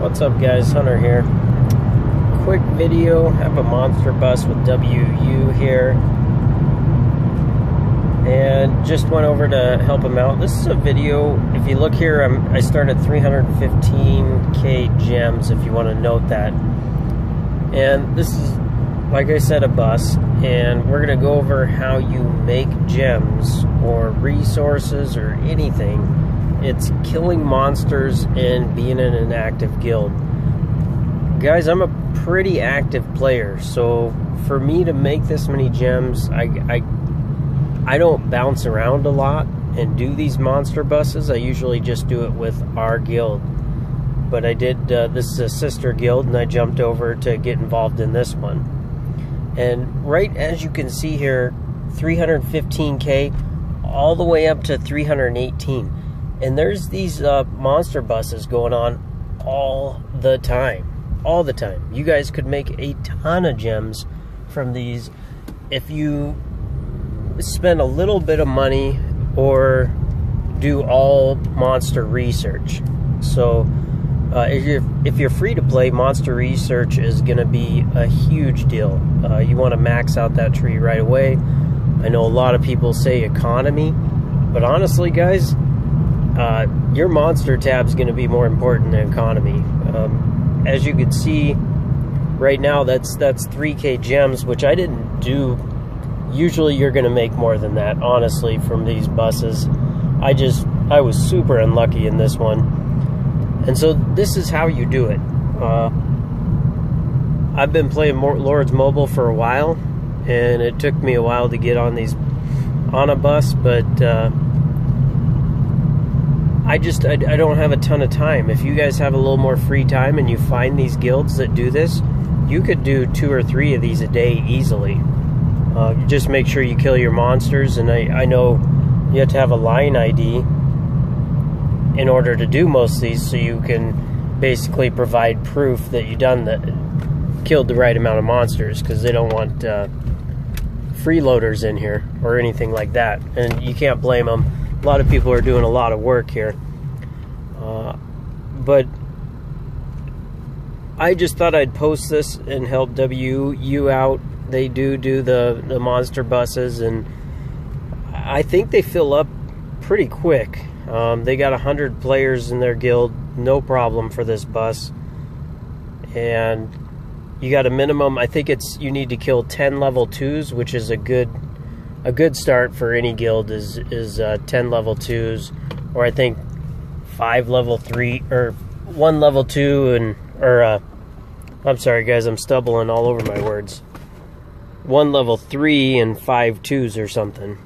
What's up guys, Hunter here. Quick video, have a monster bus with WU here. And just went over to help him out. This is a video, if you look here, I started 315k GeMs, if you want to note that. And this is, like I said, a bus. And we're going to go over how you make GeMs or resources or anything. It's killing monsters and being in an active guild. Guys, I'm a pretty active player, so for me to make this many GeMs, I don't bounce around a lot and do these monster buses. I usually just do it with our guild. But I did, this is a sister guild, and I jumped over to get involved in this one. And right as you can see here, 315k all the way up to 318. And there's these monster buses going on all the time. All the time. You guys could make a ton of GeMs from these if you spend a little bit of money or do all monster research. So if you're free to play, monster research is going to be a huge deal. You want to max out that tree right away. I know a lot of people say economy, but honestly guys, your monster tab is going to be more important than economy. As you can see right now, that's 3k GeMs, which I didn't do. Usually you're going to make more than that, honestly, from these buses. I was super unlucky in this one. And so this is how you do it. I've been playing Lords Mobile for a while, and it took me a while to get on a bus, but I don't have a ton of time. If you guys have a little more free time and you find these guilds that do this, you could do 2 or 3 of these a day easily. Just make sure you kill your monsters, and I know you have to have a line ID in order to do most of these, so you can basically provide proof that you killed the right amount of monsters, because they don't want freeloaders in here or anything like that, and you can't blame them. A lot of people are doing a lot of work here. But I just thought I'd post this and help WU out. They do the monster buses, and I think they fill up pretty quick. They got 100 players in their guild, no problem for this bus. And you got a minimum, I think you need to kill 10 level 2s, which is a good start for any guild is 10 level 2s, or I think 5 level 3 or 1 level 2, I'm sorry guys, I'm stumbling all over my words. 1 level 3 and 5 2s or something.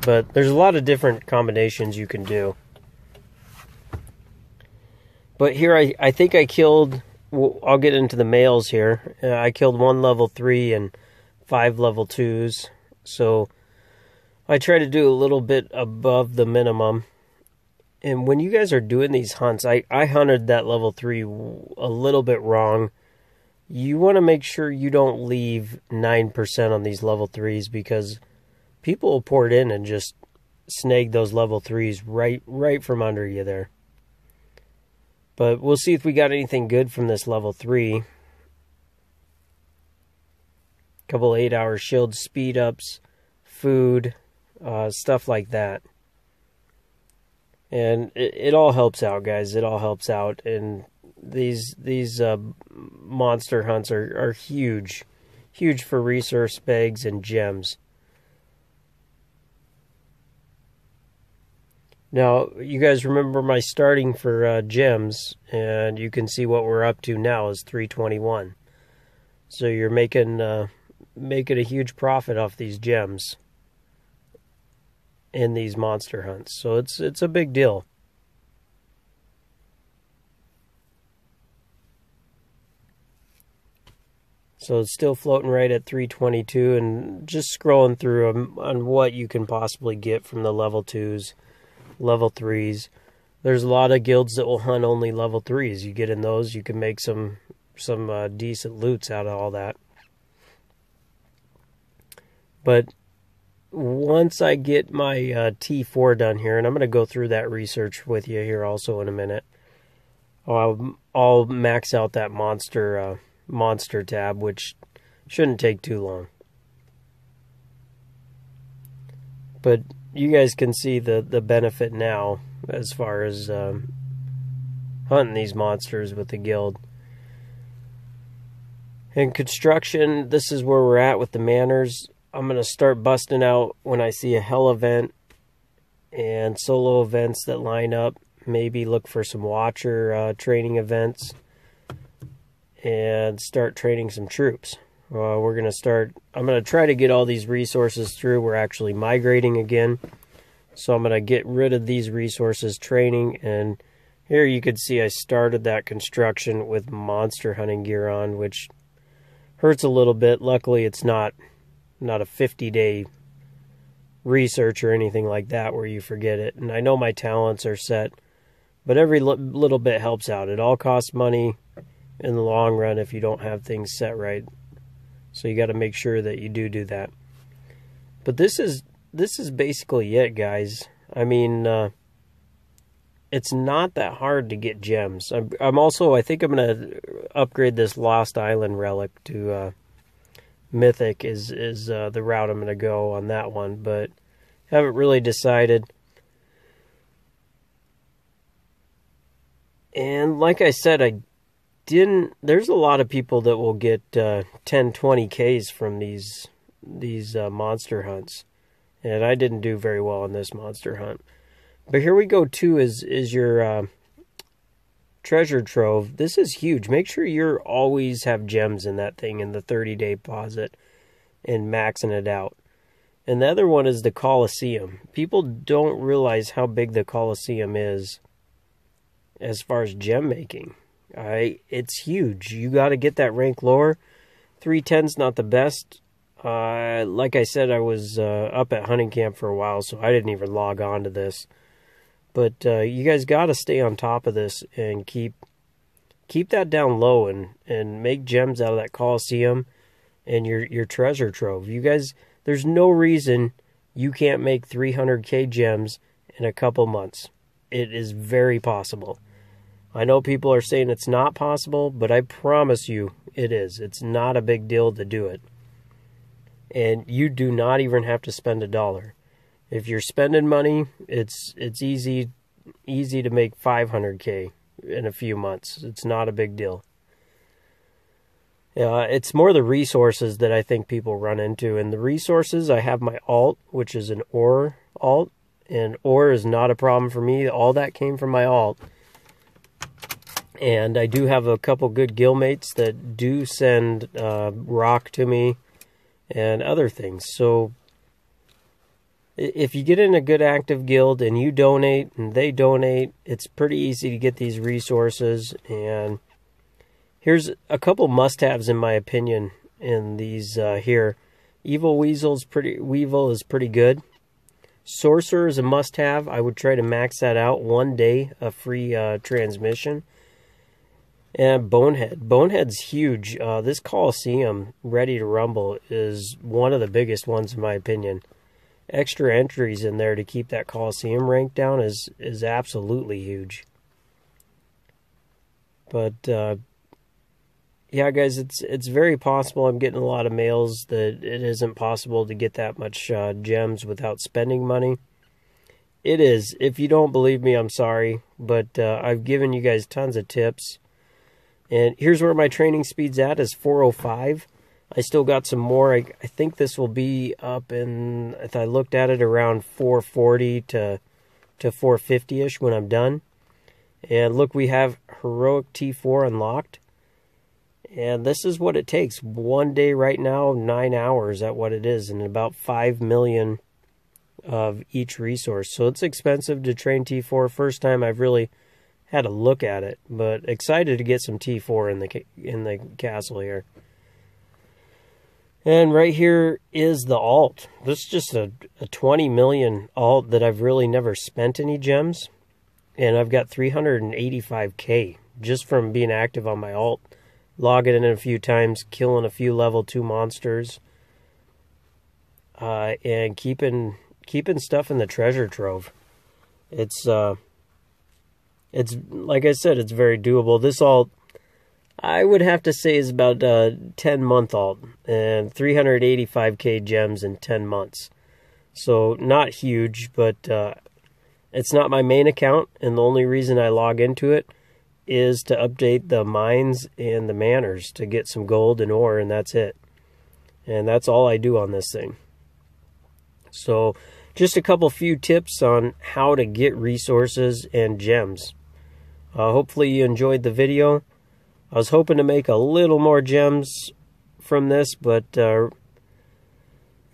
But there's a lot of different combinations you can do. But here I think I killed, I'll get into the males here. I killed 1 level 3 and 5 level 2s. So I try to do a little bit above the minimum. And when you guys are doing these hunts, I hunted that level 3 a little bit wrong. You want to make sure you don't leave 9% on these level 3s, because people will pour it in and just snag those level 3s right from under you there. But we'll see if we got anything good from this level 3. Couple 8-hour shield speed ups, food, stuff like that. And it all helps out, guys. It all helps out. And these monster hunts are huge for resource bags and GeMs. Now, you guys remember my starting for GeMs, and you can see what we're up to now is 321. So you're making a huge profit off these GeMs in these monster hunts. So it's a big deal. So it's still floating right at 322, and just scrolling through on what you can possibly get from the level 2s, level 3s. There's a lot of guilds that will hunt only level 3s. You get in those, you can make some decent loots out of all that. But once I get my T4 done here, and I'm going to go through that research with you here also in a minute, I'll I'll max out that monster tab, which shouldn't take too long. But you guys can see the benefit now as far as hunting these monsters with the guild. In construction, this is where we're at with the manners. I'm going to start busting out when I see a hell event and solo events that line up. Maybe look for some watcher training events and start training some troops. I'm going to try to get all these resources through. We're actually migrating again. So I'm going to get rid of these resources training. And here you can see I started that construction with monster hunting gear on, which hurts a little bit. Luckily, it's not a 50-day research or anything like that where you forget it. And I know my talents are set, but every little bit helps out. It all costs money in the long run if you don't have things set right. So you got to make sure that you do that. But this is basically it, guys. I mean, it's not that hard to get gems. I think I'm going to upgrade this Lost Island relic to Mythic is the route I'm going to go on that one, but haven't really decided. And like I said, there's a lot of people that will get 10, 20 Ks from these monster hunts. And I didn't do very well on this monster hunt. But here we go too, is your treasure trove. This is huge. Make sure you always have gems in that thing in the 30-day deposit and maxing it out. And the other one is the Colosseum. People don't realize how big the Colosseum is as far as gem making. It's huge. You got to get that rank lower. 310's not the best. Like I said, I was up at hunting camp for a while, so I didn't even log on to this. But you guys got to stay on top of this and keep that down low and make gems out of that Colosseum and your treasure trove. You guys, there's no reason you can't make 300k gems in a couple months. It is very possible. I know people are saying it's not possible, but I promise you it is. It's not a big deal to do it. And you do not even have to spend $1. If you're spending money, it's easy to make 500k in a few months. It's not a big deal. It's more the resources that I think people run into. And the resources, I have my alt, which is an ore alt. And ore is not a problem for me. All that came from my alt. And I do have a couple good guildmates that do send rock to me and other things. So if you get in a good active guild and you donate and they donate, it's pretty easy to get these resources. And here's a couple must-haves in my opinion in these here. Evil Weasel is pretty good. Sorcerer is a must-have. I would try to max that out. 1 day of free transmission. And Bonehead. Bonehead's huge. This Colosseum, Ready to Rumble, is one of the biggest ones in my opinion. Extra entries in there to keep that Colosseum rank down is absolutely huge. But yeah, guys, it's very possible. I'm getting a lot of mails that it isn't possible to get that much gems without spending money. It is. If you don't believe me, I'm sorry, but I've given you guys tons of tips. And here's where my training speed's at, is 405. I still got some more. I think this will be up in, if I looked at it, around 440 to 450-ish when I'm done. And look, we have Heroic T4 unlocked. And this is what it takes. 1 day right now, 9 hours at what it is, and about 5 million of each resource. So it's expensive to train T4. First time I've really had a look at it, but excited to get some T4 in the castle here. And right here is the alt. This is just a 20 million alt that I've really never spent any gems. And I've got 385k just from being active on my alt. Logging in a few times, killing a few level 2 monsters. And keeping stuff in the treasure trove. It's like I said, it's very doable. This alt I would have to say is about 10-month-old and 385k gems in 10 months. So not huge, but it's not my main account, and the only reason I log into it is to update the mines and the manors to get some gold and ore, and that's it. And that's all I do on this thing. So just a few tips on how to get resources and gems. Hopefully you enjoyed the video. I was hoping to make a little more gems from this, but I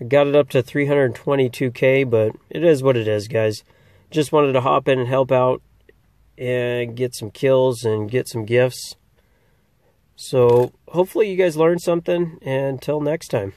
got it up to 322k, but it is what it is, guys. Just wanted to hop in and help out and get some kills and get some gifts. So hopefully you guys learned something, and until next time.